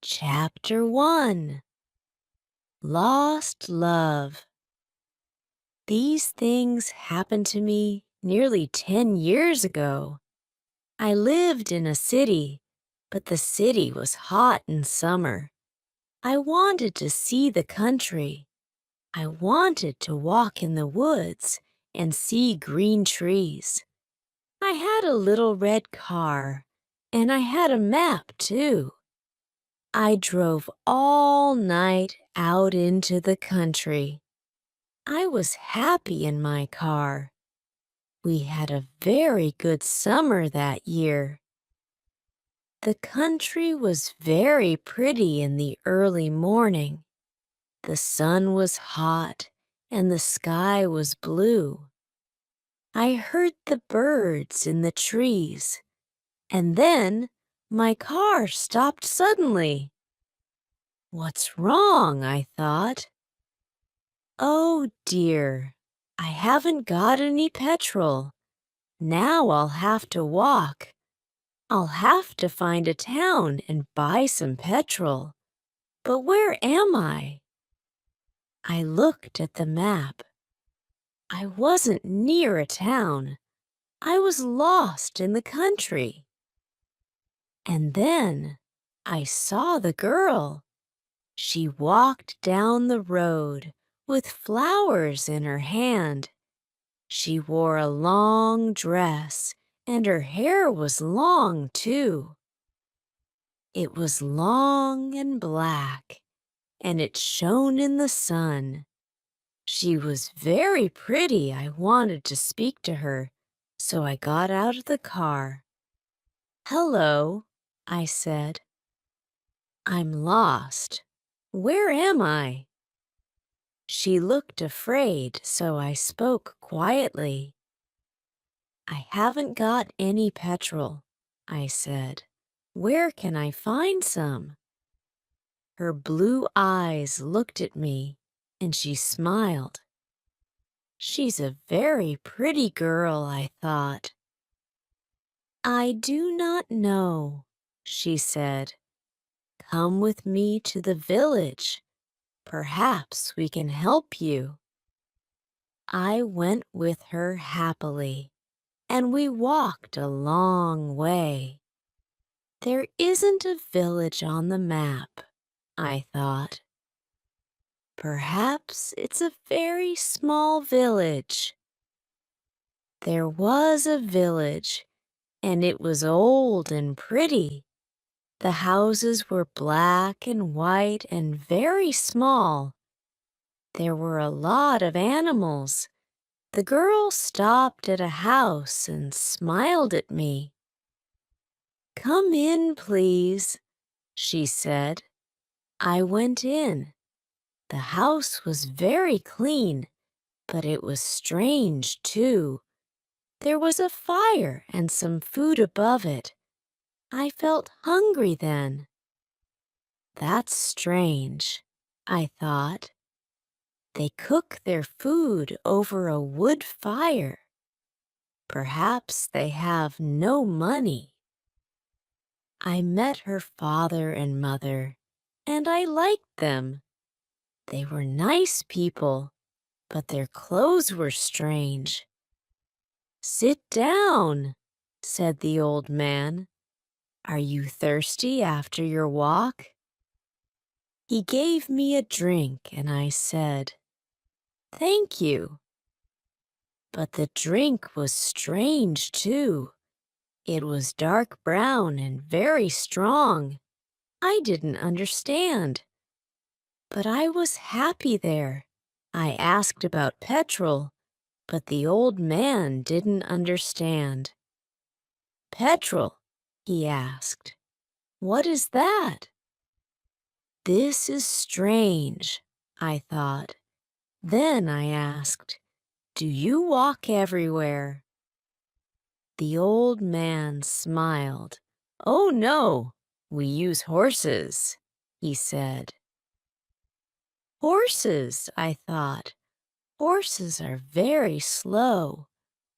Chapter 1 Lost Love. These things happened to me nearly 10 years ago. I lived in a city, but the city was hot in summer. I wanted to see the country. I wanted to walk in the woods and see green trees. I had a little red car, and I had a map too. I drove all night out into the country. I was happy in my car. We had a very good summer that year. The country was very pretty in the early morning. The sun was hot and the sky was blue. I heard the birds in the trees, and then my car stopped suddenly. What's wrong? I thought. Oh dear, I haven't got any petrol. Now I'll have to walk. I'll have to find a town and buy some petrol. But where am I? I looked at the map. I wasn't near a town. I was lost in the country. And then I saw the girl. She walked down the road with flowers in her hand. She wore a long dress, and her hair was long, too. It was long and black, and it shone in the sun. She was very pretty. I wanted to speak to her, so I got out of the car. "Hello," I said. "I'm lost. Where am I?" She looked afraid, so I spoke quietly. "I haven't got any petrol," I said. "Where can I find some?" Her blue eyes looked at me, and she smiled. She's a very pretty girl, I thought. "I do not know," she said. "Come with me to the village. Perhaps we can help you." I went with her happily, and we walked a long way. There isn't a village on the map, I thought. Perhaps it's a very small village. There was a village, and it was old and pretty. The houses were black and white and very small. There were a lot of animals. The girl stopped at a house and smiled at me. "Come in, please," she said. I went in. The house was very clean, but it was strange, too. There was a fire and some food above it. I felt hungry then. That's strange, I thought. They cook their food over a wood fire. Perhaps they have no money. I met her father and mother, and I liked them. They were nice people, but their clothes were strange. "Sit down," said the old man. "Are you thirsty after your walk?" He gave me a drink, and I said, "Thank you." But the drink was strange, too. It was dark brown and very strong. I didn't understand. But I was happy there. I asked about petrol, but the old man didn't understand. "Petrol?" he asked. "What is that?" This is strange, I thought. Then I asked, "Do you walk everywhere?" The old man smiled. "Oh no, we use horses," he said. Horses, I thought. Horses are very slow.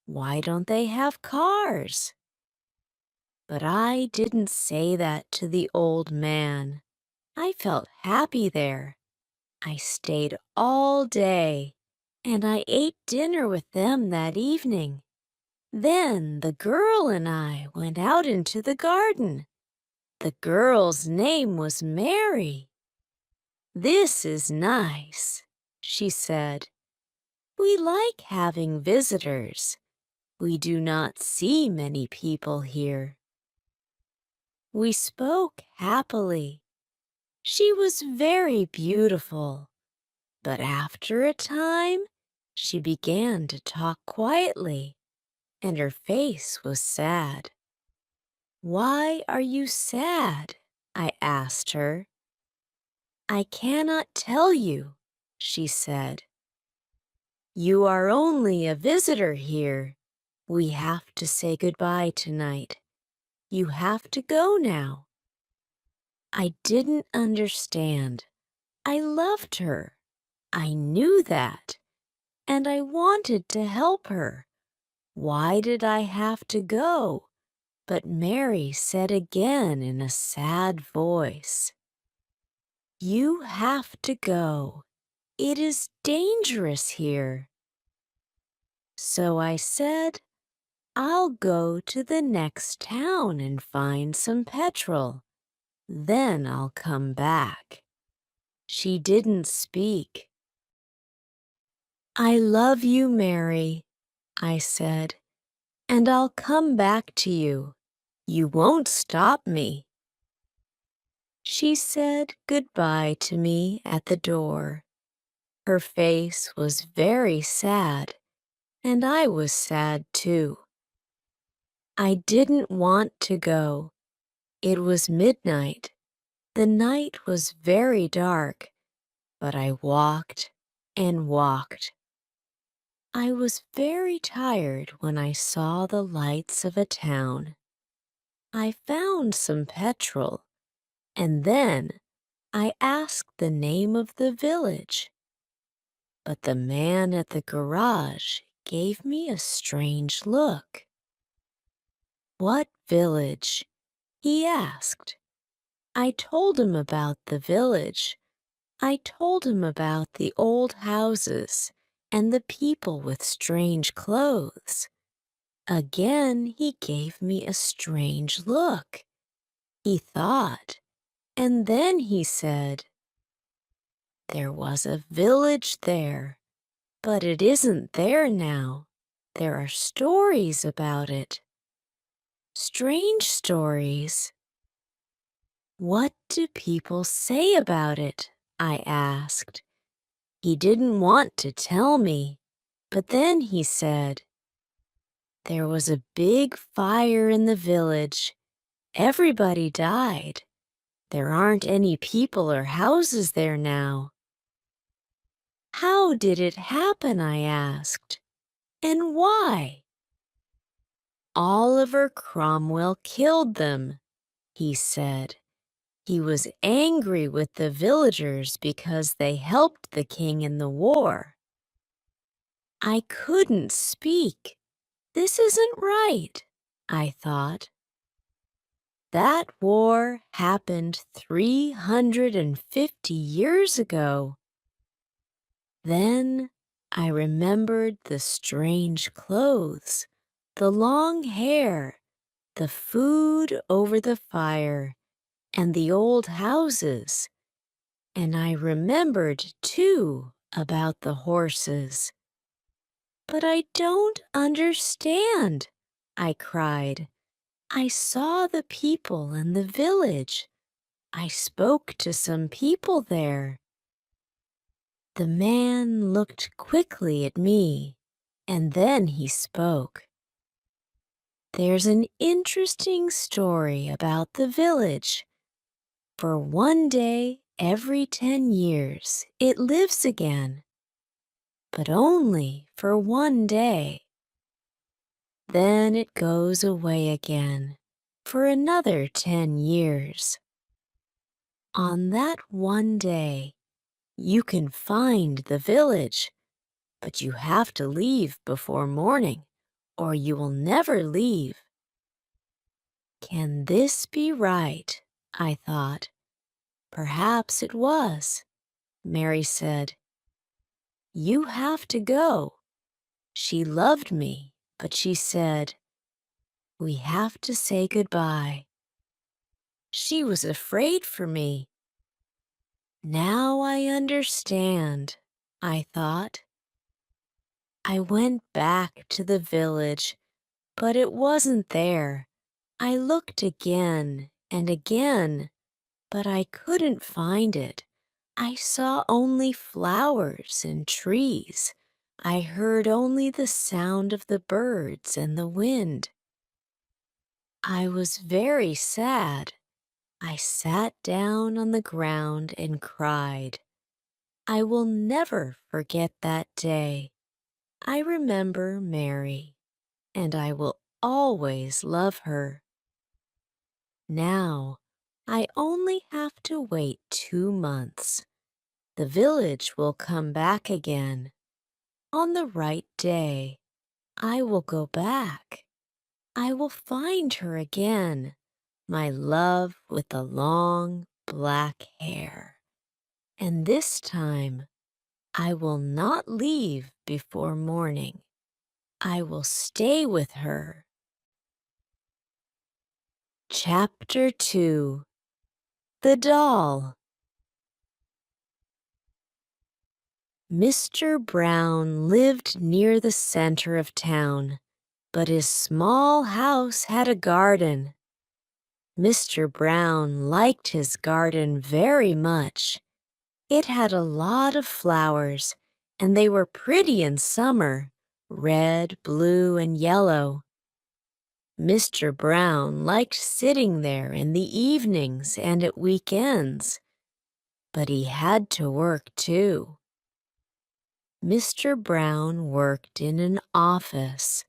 Why don't they have cars? But I didn't say that to the old man. I felt happy there. I stayed all day, and I ate dinner with them that evening. Then the girl and I went out into the garden. The girl's name was Mary. "This is nice," she said. "We like having visitors. We do not see many people here." We spoke happily. She was very beautiful, but after a time, she began to talk quietly, and her face was sad. "Why are you sad?" I asked her. "I cannot tell you," she said. "You are only a visitor here. We have to say goodbye tonight. You have to go now." I didn't understand. I loved her. I knew that, and I wanted to help her. Why did I have to go? But Mary said again in a sad voice, "You have to go. It is dangerous here." So I said, "I'll go to the next town and find some petrol. Then I'll come back." She didn't speak. "I love you, Mary," I said, "and I'll come back to you. You won't stop me." She said goodbye to me at the door. Her face was very sad, and I was sad too. I didn't want to go. It was midnight. The night was very dark, but I walked and walked. I was very tired when I saw the lights of a town. I found some petrol, and then I asked the name of the village. But the man at the garage gave me a strange look. "What village?" he asked. I told him about the village. I told him about the old houses and the people with strange clothes. Again he gave me a strange look. He thought, and then he said, "There was a village there, but it isn't there now. There are stories about it." "Strange stories? What do people say about it?" I asked. He didn't want to tell me, but then he said, "There was a big fire in the village. Everybody died. There aren't any people or houses there now." "How did it happen?" I asked. "And why?" "Oliver Cromwell killed them," he said. "He was angry with the villagers because they helped the king in the war." I couldn't speak. This isn't right, I thought. That war happened 350 years ago. Then I remembered the strange clothes, the long hair, the food over the fire, and the old houses. And I remembered, too, about the horses. "But I don't understand," I cried. "I saw the people in the village. I spoke to some people there." The man looked quickly at me, and then he spoke. "There's an interesting story about the village. For one day every 10 years it lives again, but only for one day. Then it goes away again for another 10 years. On that one day, you can find the village, but you have to leave before morning, or you will never leave." Can this be right? I thought. Perhaps it was, Mary said. You have to go. She loved me, but she said, we have to say goodbye. She was afraid for me. Now I understand, I thought. I went back to the village, but it wasn't there. I looked again and again, but I couldn't find it. I saw only flowers and trees. I heard only the sound of the birds and the wind. I was very sad. I sat down on the ground and cried. I will never forget that day. I remember Mary, and I will always love her. Now, I only have to wait 2 months. The village will come back again. On the right day, I will go back. I will find her again, my love with the long black hair. And this time, I will not leave before morning. I will stay with her. Chapter 2. The Doll. Mr. Brown lived near the center of town, but his small house had a garden. Mr. Brown liked his garden very much. It had a lot of flowers, and they were pretty in summer, red, blue, and yellow. Mr. Brown liked sitting there in the evenings and at weekends, but he had to work too. Mr. Brown worked in an office.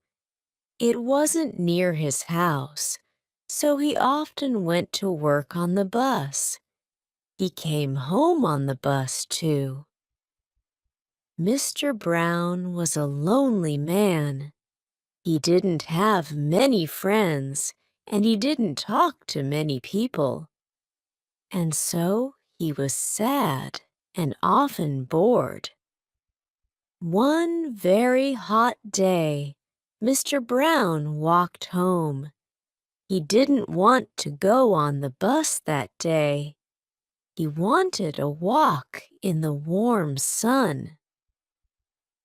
It wasn't near his house, so he often went to work on the bus. He came home on the bus too. Mr. Brown was a lonely man. He didn't have many friends, and he didn't talk to many people. And so he was sad and often bored. One very hot day, Mr. Brown walked home. He didn't want to go on the bus that day. He wanted a walk in the warm sun.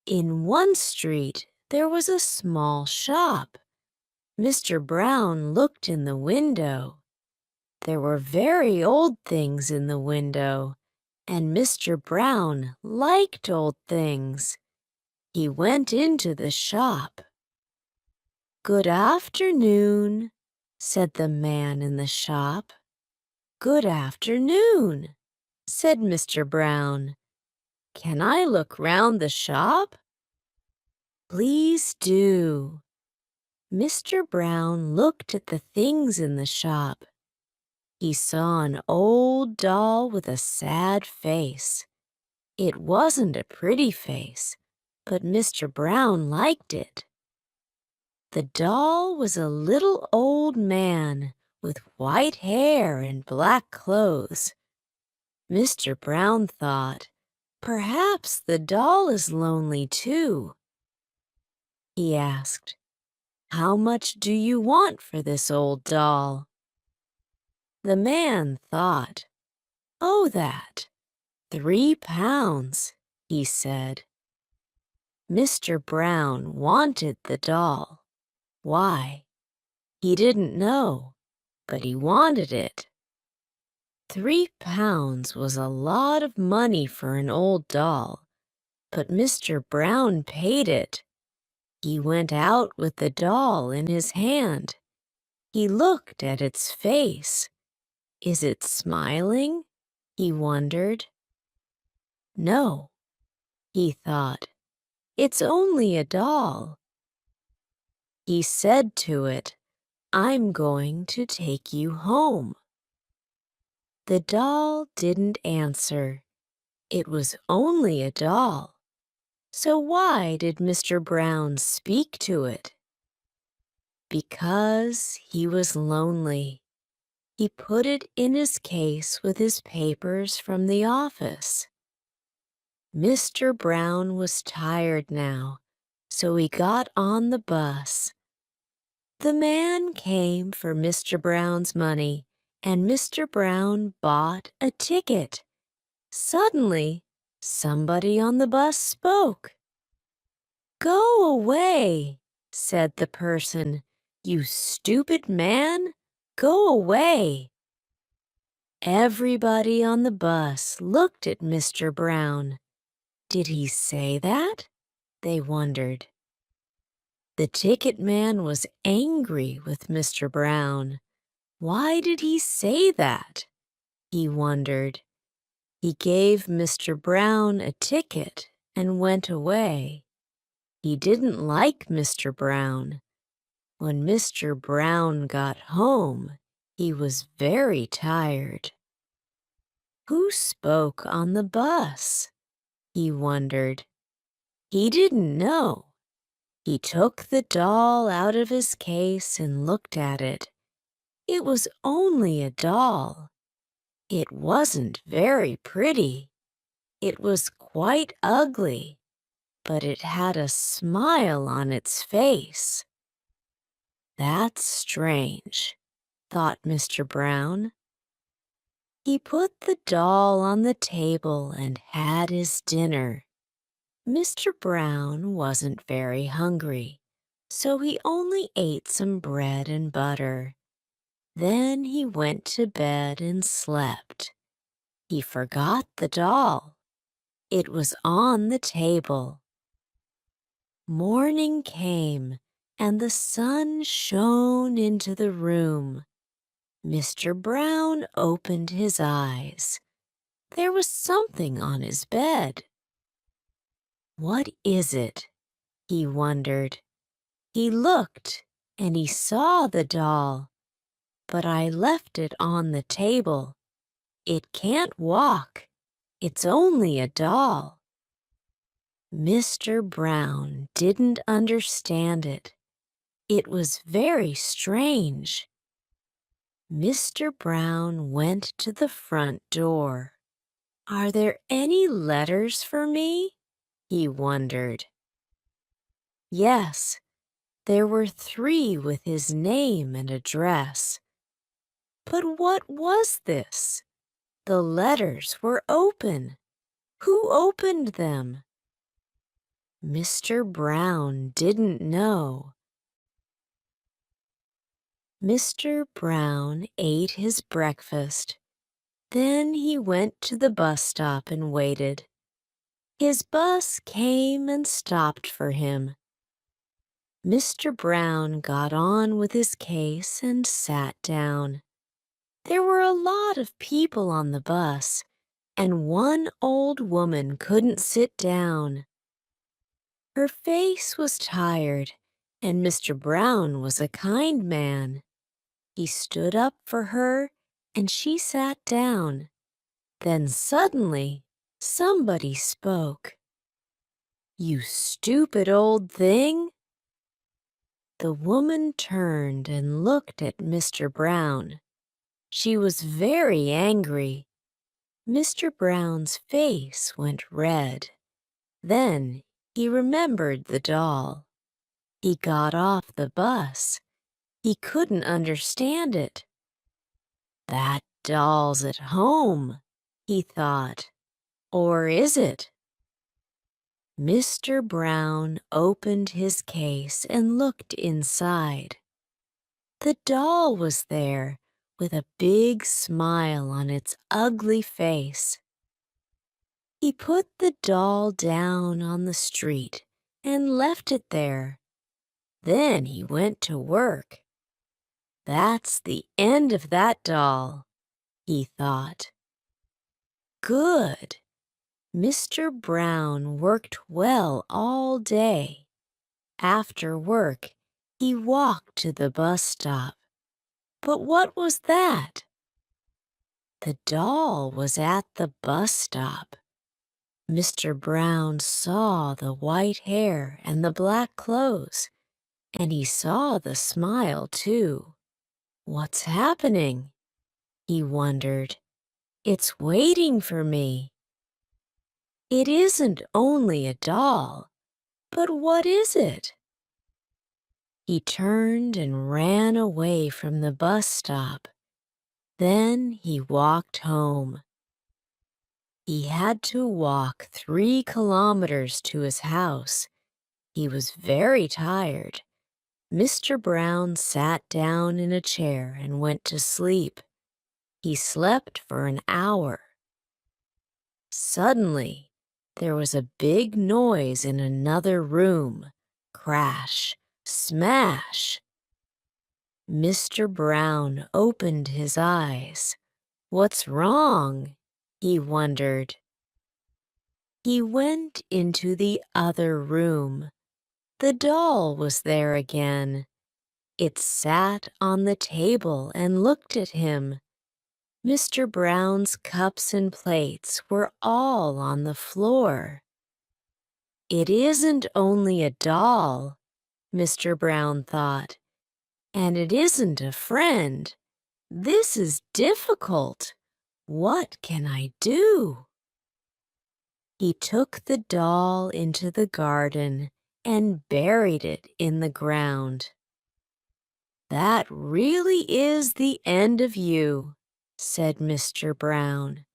In one street, there was a small shop. Mr. Brown looked in the window. There were very old things in the window, and Mr. Brown liked old things. He went into the shop. "Good afternoon," said the man in the shop. "Good afternoon," said Mr. Brown. "Can I look round the shop?" "Please do." Mr. Brown looked at the things in the shop. He saw an old doll with a sad face. It wasn't a pretty face, but Mr. Brown liked it. The doll was a little old man with white hair and black clothes. Mr. Brown thought, perhaps the doll is lonely too. He asked, "How much do you want for this old doll?" The man thought, "Oh, that, 3 pounds," he said. Mr. Brown wanted the doll. Why? He didn't know, but he wanted it. 3 pounds was a lot of money for an old doll, but Mr. Brown paid it. He went out with the doll in his hand. He looked at its face. Is it smiling? He wondered. No, he thought. It's only a doll. He said to it, "I'm going to take you home." The doll didn't answer. It was only a doll. So why did Mr. Brown speak to it? Because he was lonely. He put it in his case with his papers from the office. Mr. Brown was tired now, so he got on the bus. The man came for Mr. Brown's money, and Mr. Brown bought a ticket. Suddenly, somebody on the bus spoke. "Go away," said the person. "You stupid man, go away." Everybody on the bus looked at Mr. Brown. Did he say that? They wondered. The ticket man was angry with Mr. Brown. Why did he say that? He wondered. He gave Mr. Brown a ticket and went away. He didn't like Mr. Brown. When Mr. Brown got home, he was very tired. Who spoke on the bus? He wondered. He didn't know. He took the doll out of his case and looked at it. It was only a doll. It wasn't very pretty. It was quite ugly, but it had a smile on its face. That's strange, thought Mr. Brown. He put the doll on the table and had his dinner. Mr. Brown wasn't very hungry, so he only ate some bread and butter. Then he went to bed and slept. He forgot the doll. It was on the table. Morning came, and the sun shone into the room. Mr. Brown opened his eyes. There was something on his bed. What is it? He wondered. He looked, and he saw the doll. But I left it on the table. It can't walk. It's only a doll. Mr. Brown didn't understand it. It was very strange. Mr. Brown went to the front door. Are there any letters for me? He wondered. Yes, there were 3 with his name and address. But what was this? The letters were open. Who opened them? Mr. Brown didn't know. Mr. Brown ate his breakfast. Then he went to the bus stop and waited. His bus came and stopped for him. Mr. Brown got on with his case and sat down. There were a lot of people on the bus, and one old woman couldn't sit down. Her face was tired, and Mr. Brown was a kind man. He stood up for her, and she sat down. Then suddenly, somebody spoke. "You stupid old thing!" The woman turned and looked at Mr. Brown. She was very angry. Mr. Brown's face went red. Then he remembered the doll. He got off the bus. He couldn't understand it. That doll's at home, he thought. Or is it? Mr. Brown opened his case and looked inside. The doll was there with a big smile on its ugly face. He put the doll down on the street and left it there. Then he went to work. That's the end of that doll, he thought. Good. Mr. Brown worked well all day. After work, he walked to the bus stop. But what was that? The doll was at the bus stop. Mr. Brown saw the white hair and the black clothes, and he saw the smile too. What's happening? he wondered. It's waiting for me. It isn't only a doll, but what is it? He turned and ran away from the bus stop. Then he walked home. He had to walk 3 kilometers to his house. He was very tired. Mr. Brown sat down in a chair and went to sleep. He slept for an hour. Suddenly, there was a big noise in another room. Crash, smash. Mr. Brown opened his eyes. What's wrong? He wondered. He went into the other room. The doll was there again. It sat on the table and looked at him. Mr. Brown's cups and plates were all on the floor. It isn't only a doll, Mr. Brown thought, and it isn't a friend. This is difficult. What can I do? He took the doll into the garden and buried it in the ground. That really is the end of you, said Mr. Brown.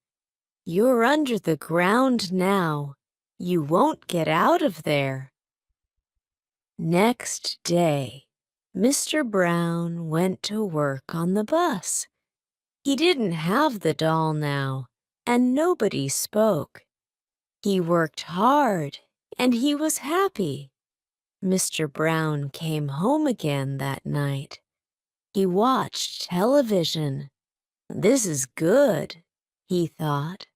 You're under the ground now. You won't get out of there. Next day, Mr. Brown went to work on the bus. He didn't have the doll now, and nobody spoke. He worked hard, and he was happy. Mr. Brown came home again that night. He watched television. This is good, he thought.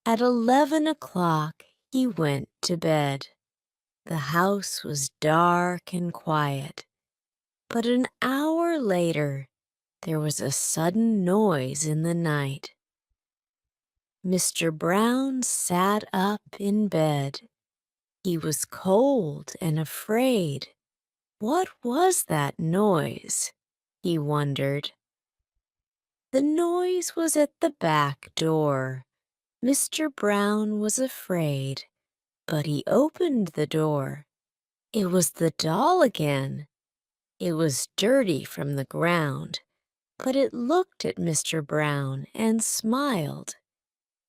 At 11 o'clock, he went to bed. The house was dark and quiet. But an hour later, there was a sudden noise in the night. Mr. Brown sat up in bed. He was cold and afraid. What was that noise? He wondered. The noise was at the back door. Mr. Brown was afraid, but he opened the door. It was the doll again. It was dirty from the ground, but it looked at Mr. Brown and smiled.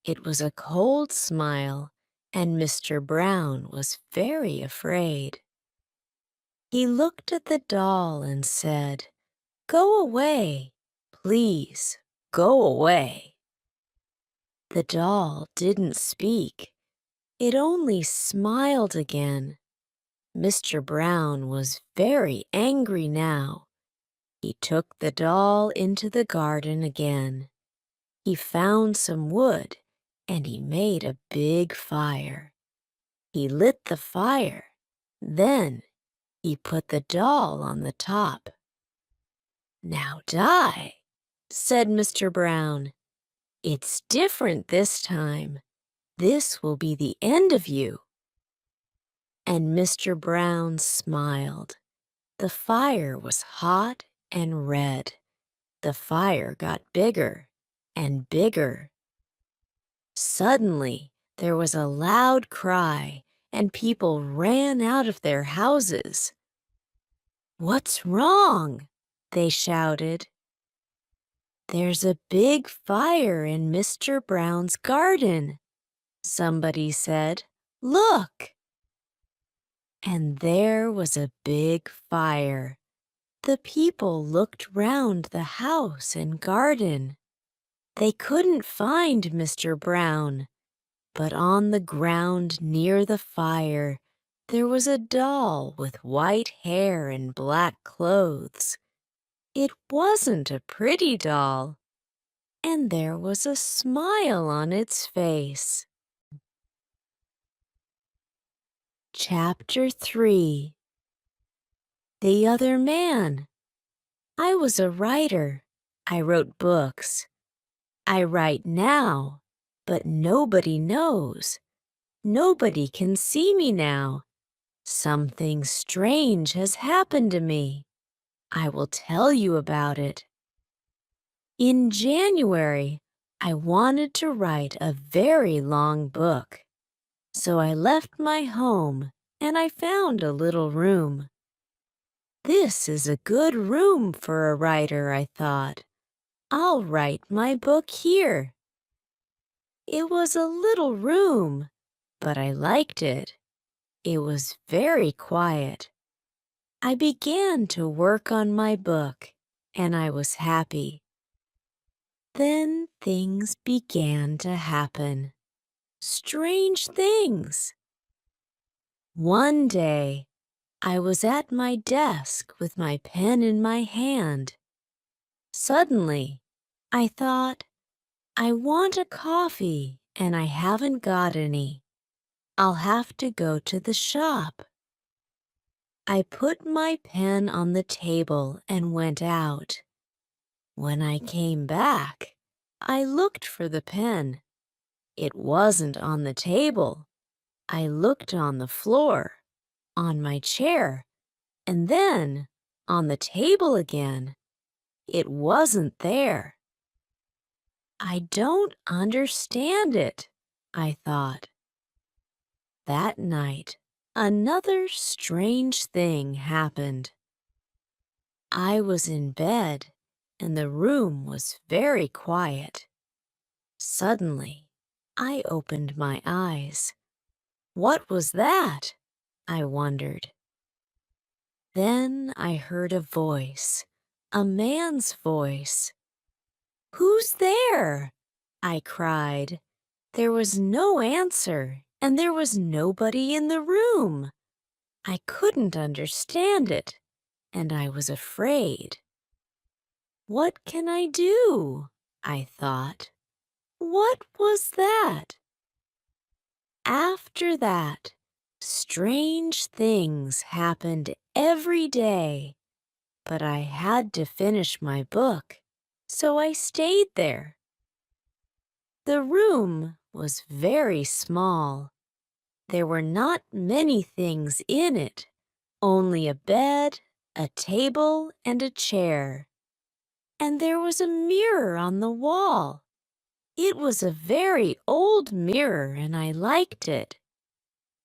It was a cold smile, and Mr. Brown was very afraid. He looked at the doll and said, "Go away, please, go away." The doll didn't speak. It only smiled again. Mr. Brown was very angry now. He took the doll into the garden again. He found some wood, and he made a big fire. He lit the fire. Then he put the doll on the top. "Now die," said Mr. Brown. "It's different this time. This will be the end of you." And Mr. Brown smiled. The fire was hot and red. The fire got bigger and bigger. Suddenly, there was a loud cry, and people ran out of their houses. "What's wrong?" they shouted. "There's a big fire in Mr. Brown's garden," somebody said. "Look!" And there was a big fire. The people looked round the house and garden. They couldn't find Mr. Brown, but on the ground near the fire there was a doll with white hair and black clothes. It wasn't a pretty doll, and there was a smile on its face. Chapter 3. The Other Man. I was a writer. I wrote books. I write now, but nobody knows. Nobody can see me now. Something strange has happened to me. I will tell you about it. In January, I wanted to write a very long book, so I left my home and I found a little room. This is a good room for a writer, I thought. I'll write my book here. It was a little room, but I liked it. It was very quiet. I began to work on my book, and I was happy. Then things began to happen. Strange things. One day, I was at my desk with my pen in my hand. Suddenly, I thought, I want a coffee and I haven't got any. I'll have to go to the shop. I put my pen on the table and went out. When I came back, I looked for the pen. It wasn't on the table. I looked on the floor, on my chair, and then on the table again. It wasn't there. I don't understand it, I thought. That night, another strange thing happened. I was in bed, and the room was very quiet. Suddenly, I opened my eyes. What was that? I wondered. Then I heard a voice, a man's voice. "Who's there?" I cried. There was no answer, and there was nobody in the room. I couldn't understand it, and I was afraid. What can I do? I thought. What was that? After that, strange things happened every day, but I had to finish my book, so I stayed there. The room was very small. There were not many things in it, only a bed, a table, and a chair. And there was a mirror on the wall. It was a very old mirror, and I liked it.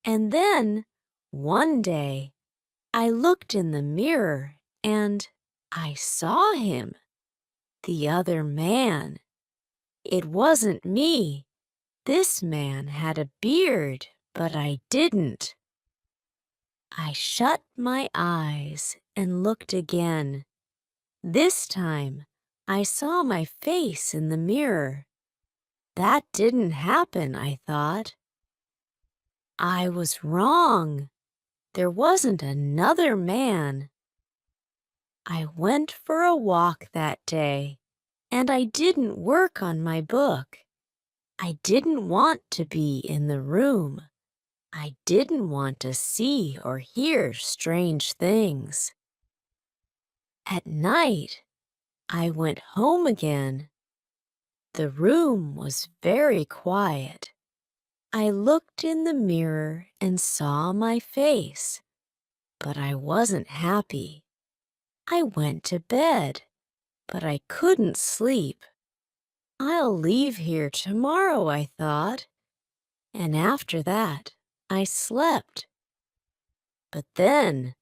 And then, one day, I looked in the mirror, and I saw him, the other man. It wasn't me. This man had a beard, but I didn't. I shut my eyes and looked again. This time, I saw my face in the mirror. That didn't happen, I thought. I was wrong. There wasn't another man. I went for a walk that day, and I didn't work on my book. I didn't want to be in the room. I didn't want to see or hear strange things. At night, I went home again. The room was very quiet. I looked in the mirror and saw my face, but I wasn't happy. I went to bed, but I couldn't sleep. I'll leave here tomorrow, I thought, and after that, I slept. But then,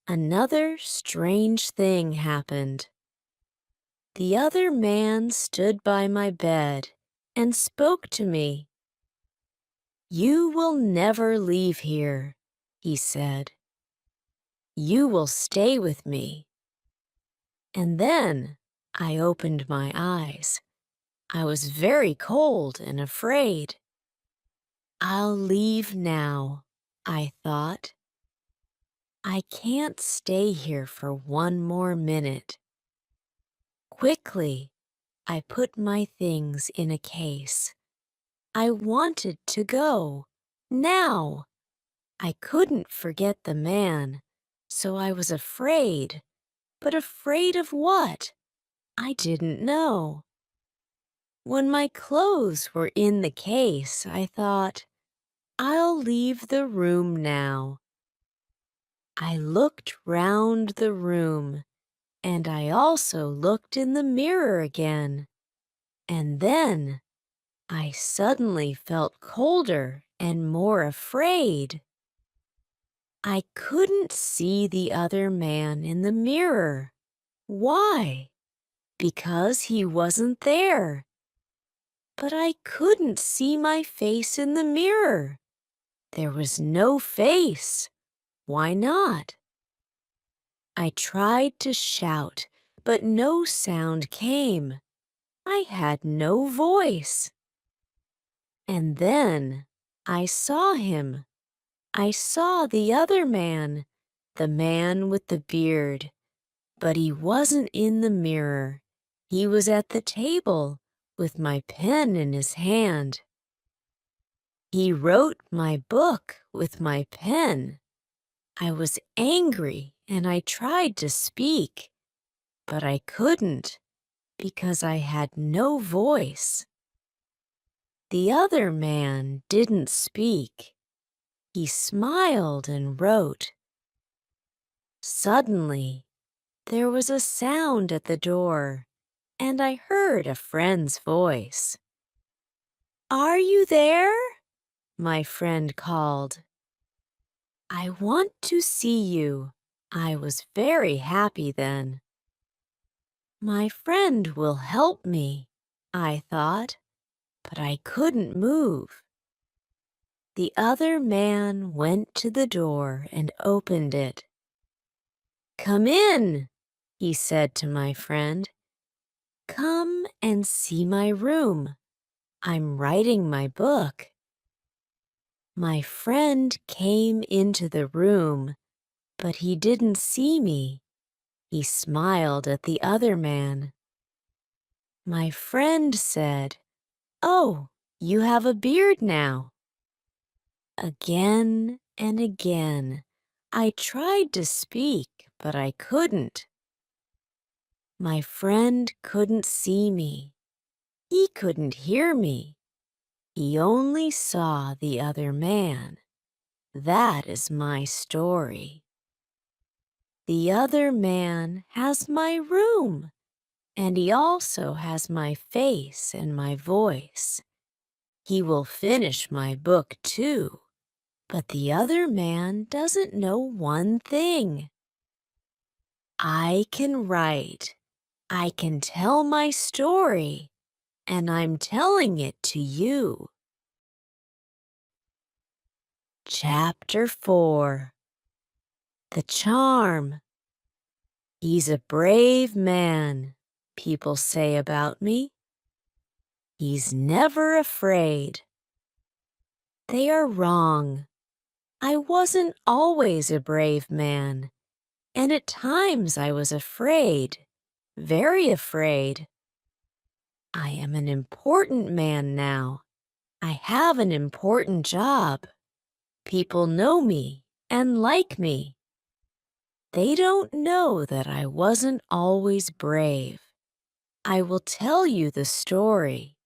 another strange thing happened. The other man stood by my bed and spoke to me. "You will never leave here," he said. "You will stay with me." And then I opened my eyes. I was very cold and afraid. I'll leave now, I thought. I can't stay here for one more minute. Quickly, I put my things in a case. I wanted to go, now. I couldn't forget the man, so I was afraid. But afraid of what? I didn't know. When my clothes were in the case, I thought, I'll leave the room now. I looked round the room. And I also looked in the mirror again. And then I suddenly felt colder and more afraid. I couldn't see the other man in the mirror. Why? Because he wasn't there. But I couldn't see my face in the mirror. There was no face. Why not? I tried to shout, but no sound came. I had no voice. And then I saw him. I saw the other man, the man with the beard. But he wasn't in the mirror. He was at the table with my pen in his hand. He wrote my book with my pen. I was angry and I tried to speak, but I couldn't because I had no voice. The other man didn't speak. He smiled and wrote. Suddenly, there was a sound at the door, and I heard a friend's voice. "Are you there?" my friend called. "I want to see you." I was very happy then. My friend will help me, I thought, but I couldn't move. The other man went to the door and opened it. "Come in," he said to my friend. "Come and see my room. I'm writing my book." My friend came into the room, but he didn't see me. He smiled at the other man. My friend said, "Oh, you have a beard now." Again and again, I tried to speak, but I couldn't. My friend couldn't see me. He couldn't hear me. He only saw the other man. That is my story. The other man has my room, and he also has my face and my voice. He will finish my book too, but the other man doesn't know one thing. I can write, I can tell my story, and I'm telling it to you. Chapter 4. The Charm. He's a brave man, people say about me. He's never afraid. They are wrong. I wasn't always a brave man, and at times I was afraid, very afraid. I am an important man now. I have an important job. People know me and like me. They don't know that I wasn't always brave. I will tell you the story.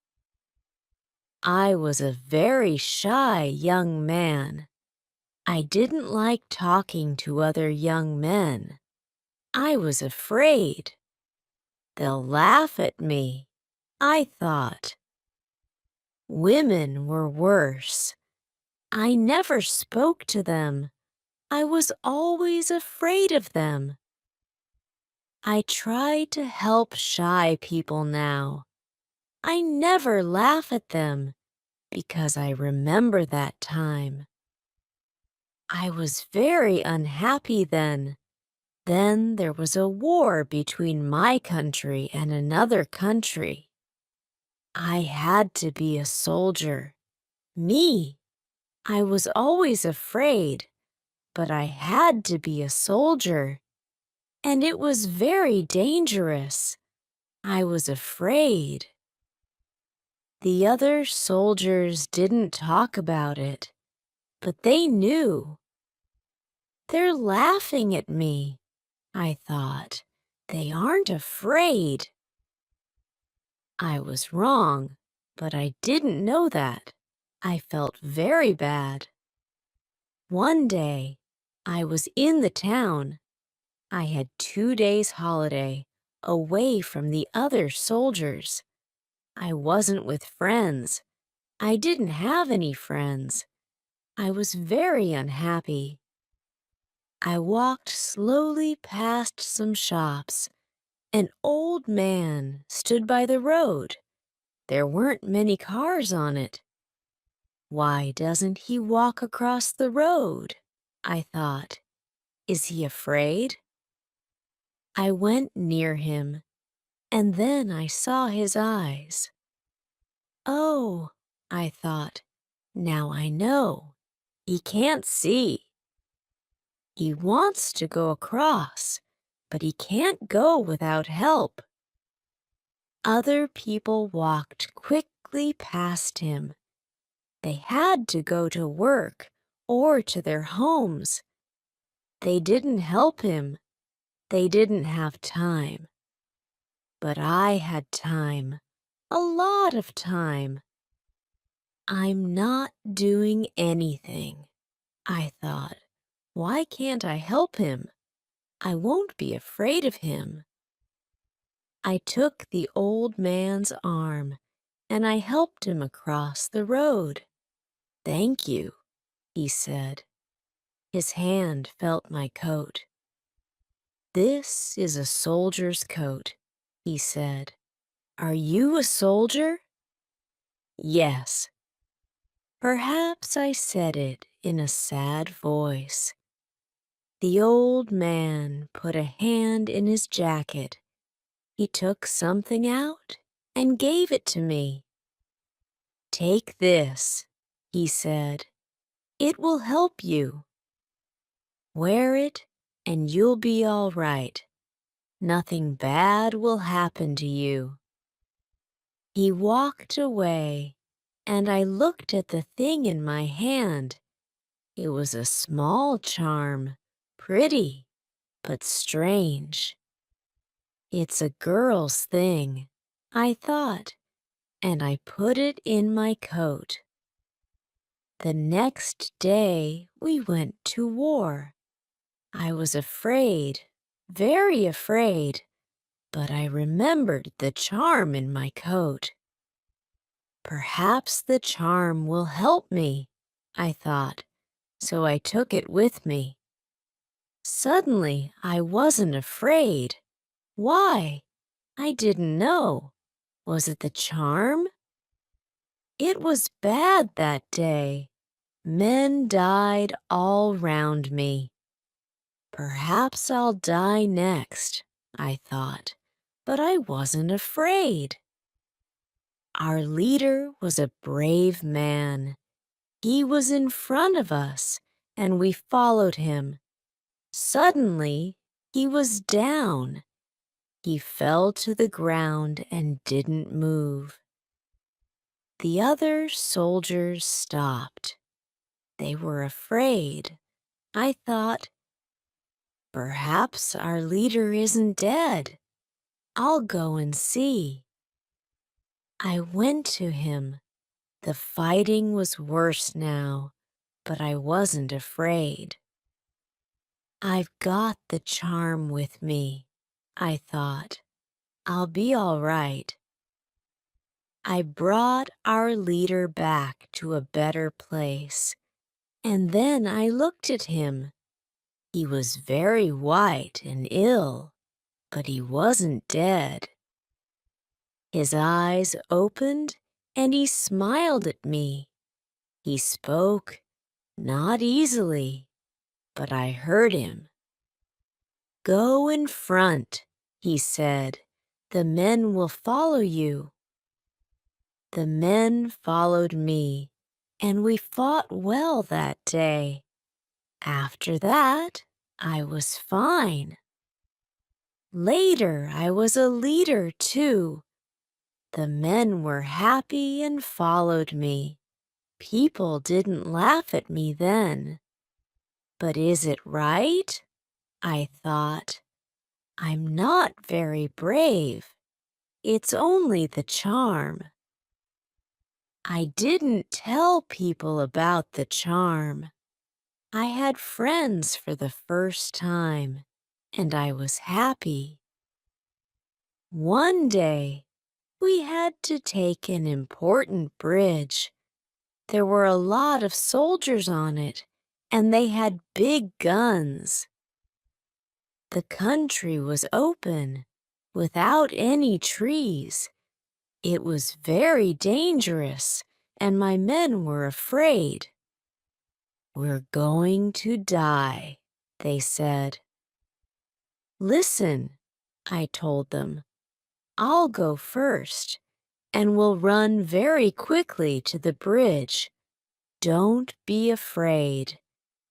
I was a very shy young man. I didn't like talking to other young men. I was afraid. They'll laugh at me, I thought. Women were worse. I never spoke to them. I was always afraid of them. I try to help shy people now. I never laugh at them because I remember that time. I was very unhappy then. Then there was a war between my country and another country. I had to be a soldier. Me. I was always afraid, but I had to be a soldier. And it was very dangerous. I was afraid. The other soldiers didn't talk about it, but they knew. They're laughing at me, I thought. They aren't afraid. I was wrong, but I didn't know that. I felt very bad. One day, I was in the town. I had 2 days holiday away from the other soldiers. I wasn't with friends. I didn't have any friends. I was very unhappy. I walked slowly past some shops. An old man stood by the road. There weren't many cars on it. Why doesn't he walk across the road? I thought. Is he afraid? I went near him, and then I saw his eyes. Oh, I thought, now I know. He can't see. He wants to go across, but he can't go without help. Other people walked quickly past him. They had to go to work or to their homes. They didn't help him. They didn't have time. But I had time, a lot of time. I'm not doing anything, I thought. Why can't I help him? I won't be afraid of him. I took the old man's arm and I helped him across the road. Thank you, he said. His hand felt my coat. This is a soldier's coat, he said. Are you a soldier? Yes. Perhaps I said it in a sad voice. The old man put a hand in his jacket. He took something out and gave it to me. Take this, he said. It will help you. Wear it and you'll be all right. Nothing bad will happen to you. He walked away, and I looked at the thing in my hand. It was a small charm, pretty, but strange. It's a girl's thing, I thought, and I put it in my coat. The next day we went to war. I was afraid, very afraid, but I remembered the charm in my coat. Perhaps the charm will help me, I thought, so I took it with me. Suddenly, I wasn't afraid. Why? I didn't know. Was it the charm? It was bad that day. Men died all round me. Perhaps I'll die next, I thought, but I wasn't afraid. Our leader was a brave man. He was in front of us, and we followed him. Suddenly, he was down. He fell to the ground and didn't move. The other soldiers stopped. They were afraid. I thought, perhaps our leader isn't dead. I'll go and see. I went to him. The fighting was worse now, but I wasn't afraid. I've got the charm with me, I thought. I'll be all right. I brought our leader back to a better place, and then I looked at him. He was very white and ill, but he wasn't dead. His eyes opened, and he smiled at me. He spoke, not easily, but I heard him. Go in front, he said. The men will follow you. The men followed me, and we fought well that day. After that, I was fine. Later, I was a leader, too. The men were happy and followed me. People didn't laugh at me then. But is it right? I thought. I'm not very brave. It's only the charm. I didn't tell people about the charm. I had friends for the first time, and I was happy. One day, we had to take an important bridge. There were a lot of soldiers on it, and they had big guns. The country was open, without any trees. It was very dangerous, and my men were afraid. "We're going to die," they said. "Listen," I told them. "I'll go first, and we'll run very quickly to the bridge. Don't be afraid.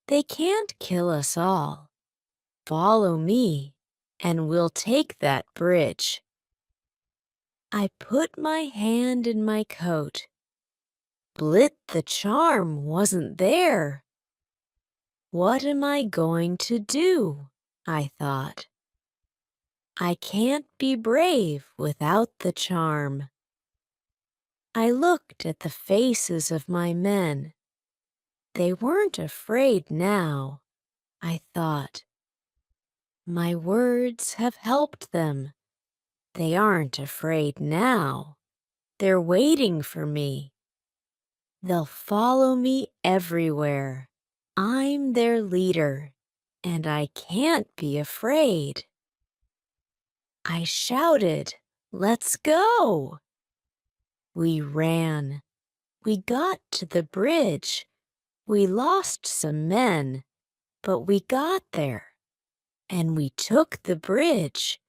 They can't kill us all. Follow me, and we'll take that bridge." I put my hand in my coat. Blit the charm wasn't there. What am I going to do? I thought. I can't be brave without the charm. I looked at the faces of my men. They weren't afraid now, I thought. My words have helped them. They aren't afraid now. They're waiting for me. They'll follow me everywhere. I'm their leader, and I can't be afraid. I shouted, "Let's go!" We ran. We got to the bridge. We lost some men, but we got there, and we took the bridge.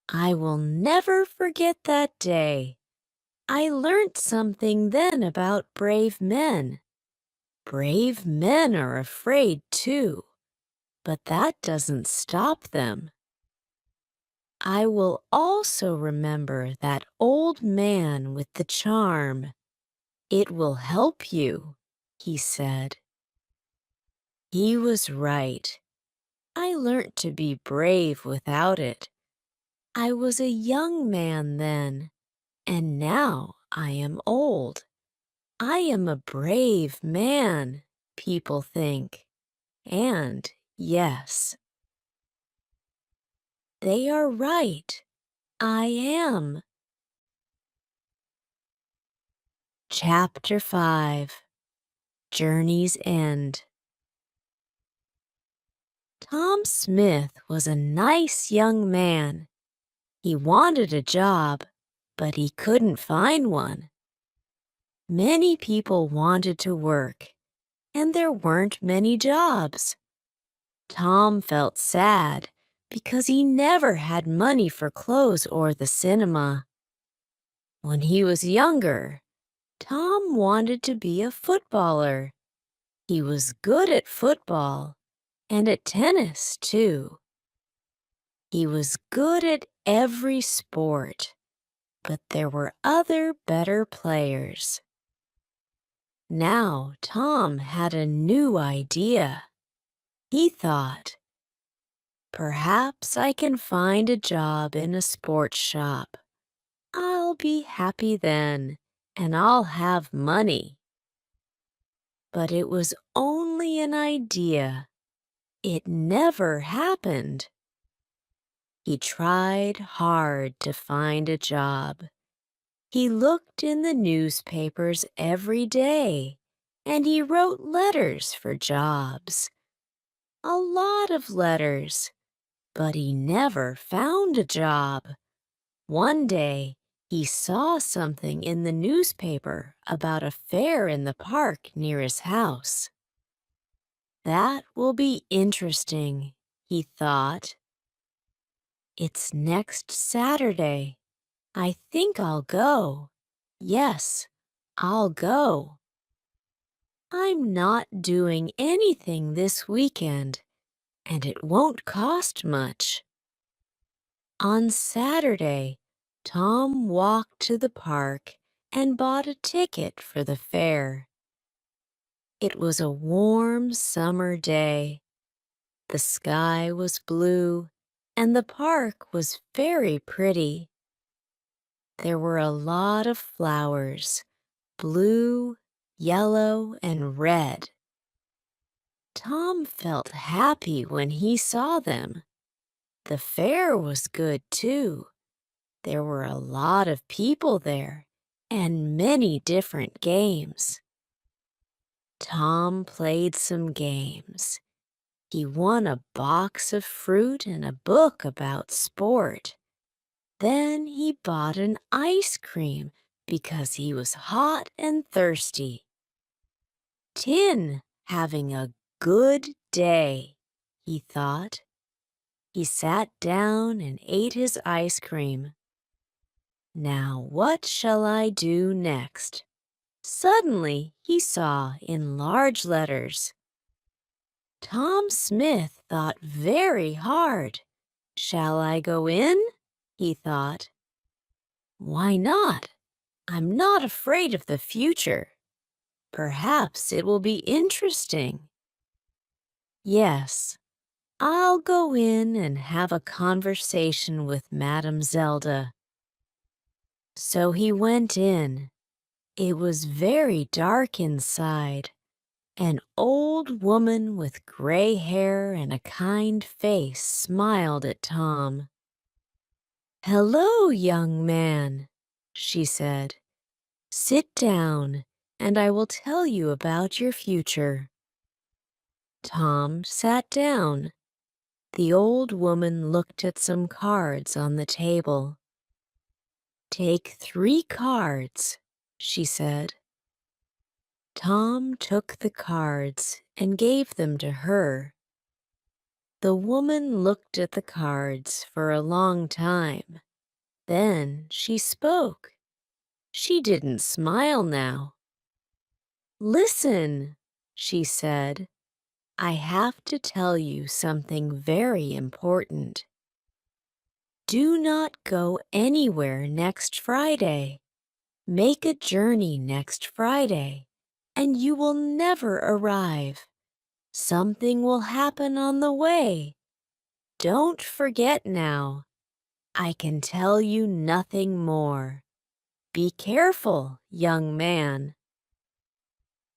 I will never forget that day. I learned something then about brave men. Brave men are afraid too, but that doesn't stop them. I will also remember that old man with the charm. "It will help you," he said. He was right. I learnt to be brave without it. I was a young man then, and now I am old. I am a brave man, people think. And yes, they are right. I am. Chapter 5. Journey's End. Tom Smith was a nice young man. He wanted a job, but he couldn't find one. Many people wanted to work, and there weren't many jobs. Tom felt sad because he never had money for clothes or the cinema. When he was younger, Tom wanted to be a footballer. He was good at football and at tennis, too. He was good at every sport, but there were other better players. Now Tom had a new idea. He thought, "Perhaps I can find a job in a sports shop. I'll be happy then, and I'll have money." But it was only an idea. It never happened. He tried hard to find a job. He looked in the newspapers every day, and he wrote letters for jobs. A lot of letters, but he never found a job. One day, he saw something in the newspaper about a fair in the park near his house. That will be interesting, he thought. It's next Saturday. I think I'll go. Yes, I'll go. I'm not doing anything this weekend, and it won't cost much. On Saturday, Tom walked to the park and bought a ticket for the fair. It was a warm summer day. The sky was blue, and the park was very pretty. There were a lot of flowers, blue, yellow, and red. Tom felt happy when he saw them. The fair was good too. There were a lot of people there and many different games. Tom played some games. He won a box of fruit and a book about sport. Then he bought an ice cream because he was hot and thirsty. Tin having a good day, he thought. He sat down and ate his ice cream. Now what shall I do next? Suddenly he saw in large letters, Tom Smith thought very hard. Shall I go in? He thought. Why not? I'm not afraid of the future. Perhaps it will be interesting. Yes, I'll go in and have a conversation with Madame Zelda. So he went in. It was very dark inside. An old woman with gray hair and a kind face smiled at Tom. "Hello, young man," she said. "Sit down, and I will tell you about your future." Tom sat down. The old woman looked at some cards on the table. "Take 3 cards," she said. Tom took the cards and gave them to her. The woman looked at the cards for a long time. Then she spoke. She didn't smile now. "Listen," she said. "I have to tell you something very important. Do not go anywhere next Friday. Make a journey next Friday, and you will never arrive. Something will happen on the way. Don't forget now. I can tell you nothing more. Be careful, young man."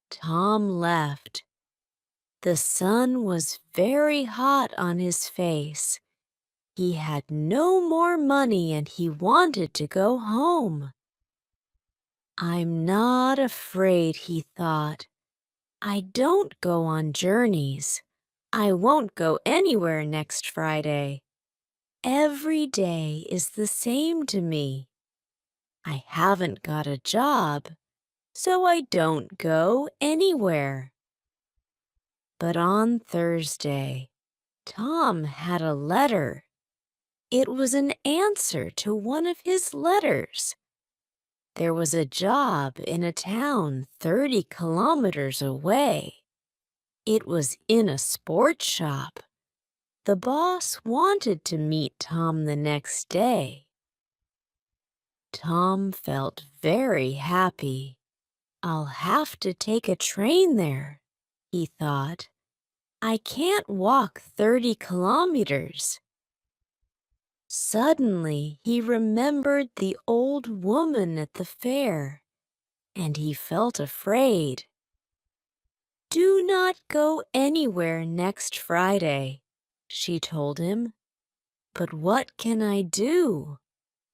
Tom left. The sun was very hot on his face. He had no more money and he wanted to go home. "I'm not afraid," he thought. "I don't go on journeys. I won't go anywhere next Friday. Every day is the same to me. I haven't got a job, so I don't go anywhere." But on Thursday, Tom had a letter. It was an answer to one of his letters. There was a job in a town 30 kilometers away. It was in a sports shop. The boss wanted to meet Tom the next day. Tom felt very happy. "I'll have to take a train there," he thought. "I can't walk 30 kilometers. Suddenly he remembered the old woman at the fair, and he felt afraid. "Do not go anywhere next Friday," she told him. "But what can I do?"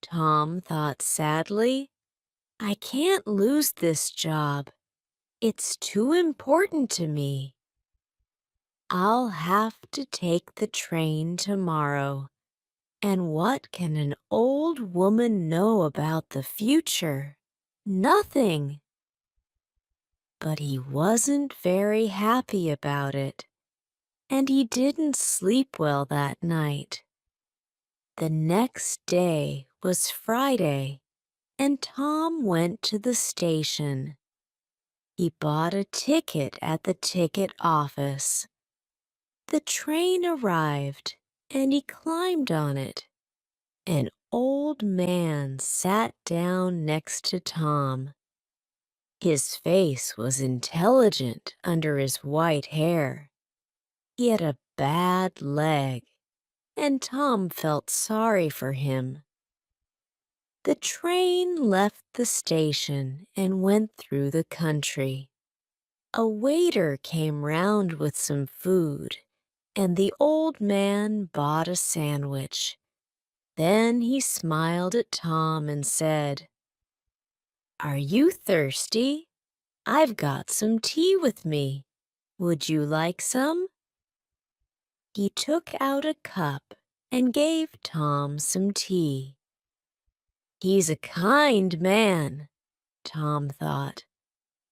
Tom thought sadly. "I can't lose this job. It's too important to me. I'll have to take the train tomorrow. And what can an old woman know about the future? Nothing." But he wasn't very happy about it, and he didn't sleep well that night. The next day was Friday, and Tom went to the station. He bought a ticket at the ticket office. The train arrived, and he climbed on it. An old man sat down next to Tom. His face was intelligent under his white hair. He had a bad leg, and Tom felt sorry for him. The train left the station and went through the country. A waiter came round with some food, and the old man bought a sandwich. Then he smiled at Tom and said, "Are you thirsty? I've got some tea with me. Would you like some?" He took out a cup and gave Tom some tea. "He's a kind man," Tom thought.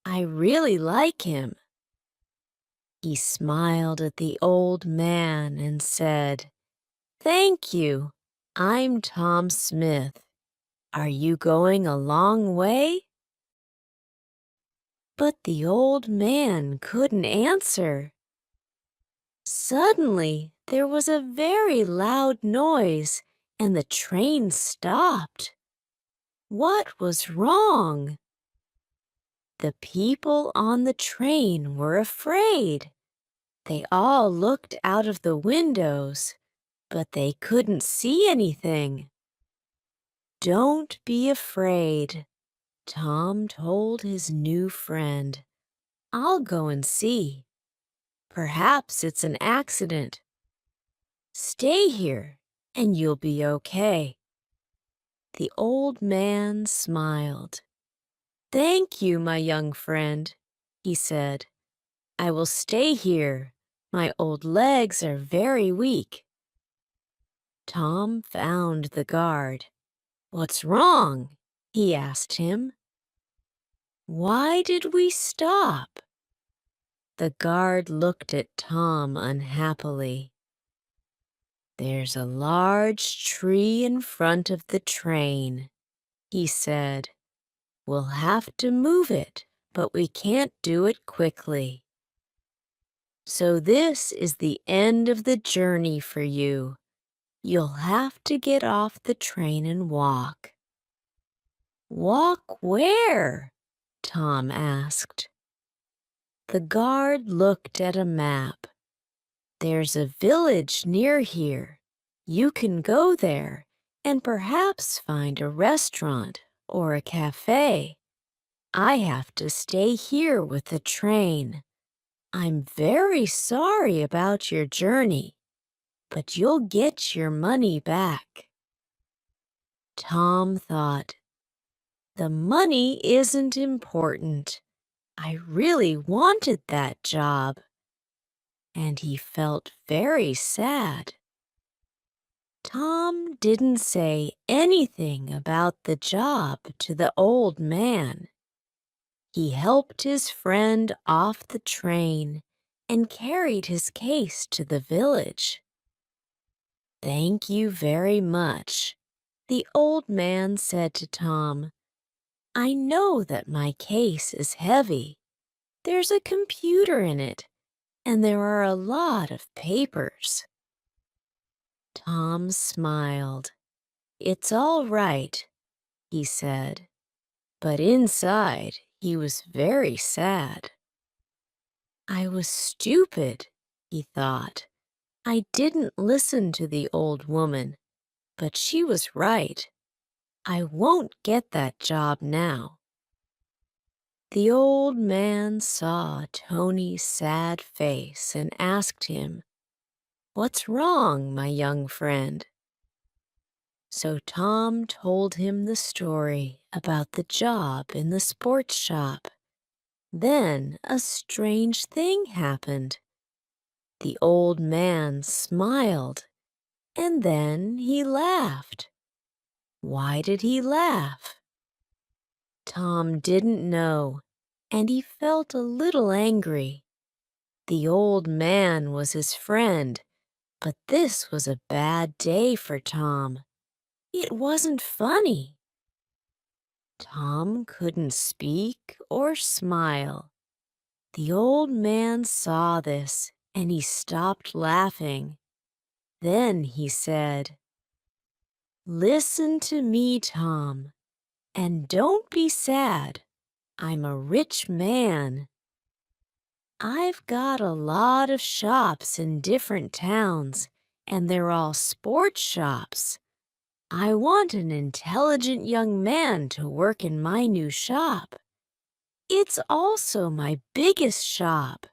"I really like him." He smiled at the old man and said, "Thank you. I'm Tom Smith. Are you going a long way?" But the old man couldn't answer. Suddenly, there was a very loud noise, and the train stopped. What was wrong? The people on the train were afraid. They all looked out of the windows, but they couldn't see anything. "Don't be afraid," Tom told his new friend. "I'll go and see. Perhaps it's an accident. Stay here, and you'll be okay." The old man smiled. "Thank you, my young friend," he said. "I will stay here. My old legs are very weak." Tom found the guard. "What's wrong?" he asked him. "Why did we stop?" The guard looked at Tom unhappily. "There's a large tree in front of the train," he said. "We'll have to move it, but we can't do it quickly. So this is the end of the journey for you. You'll have to get off the train and walk." "Walk where?" Tom asked. The guard looked at a map. "There's a village near here. You can go there and perhaps find a restaurant or a cafe. I have to stay here with the train. I'm very sorry about your journey, but you'll get your money back." Tom thought, "The money isn't important. I really wanted that job." And he felt very sad. Tom didn't say anything about the job to the old man. He helped his friend off the train and carried his case to the village. "Thank you very much," the old man said to Tom. "I know that my case is heavy. There's a computer in it, and there are a lot of papers." Tom smiled. "It's all right," he said, but inside he was very sad. "I was stupid," he thought. "I didn't listen to the old woman, but she was right. I won't get that job now." The old man saw Tony's sad face and asked him, "What's wrong, my young friend?" So Tom told him the story about the job in the sports shop. Then a strange thing happened. The old man smiled, and then he laughed. Why did he laugh? Tom didn't know, and he felt a little angry. The old man was his friend, but this was a bad day for Tom. It wasn't funny. Tom couldn't speak or smile. The old man saw this, and he stopped laughing. Then he said, "Listen to me, Tom, and don't be sad. I'm a rich man. I've got a lot of shops in different towns, and they're all sports shops. I want an intelligent young man to work in my new shop. It's also my biggest shop.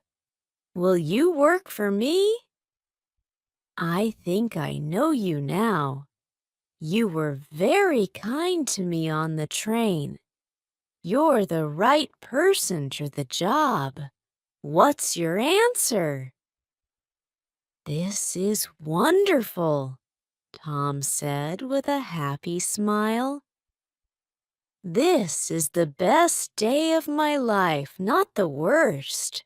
Will you work for me?" I think I know you now. You were very kind to me on the train. You're the right person for the job. What's your answer? This is wonderful, Tom said with a happy smile. This is the best day of my life, not the worst.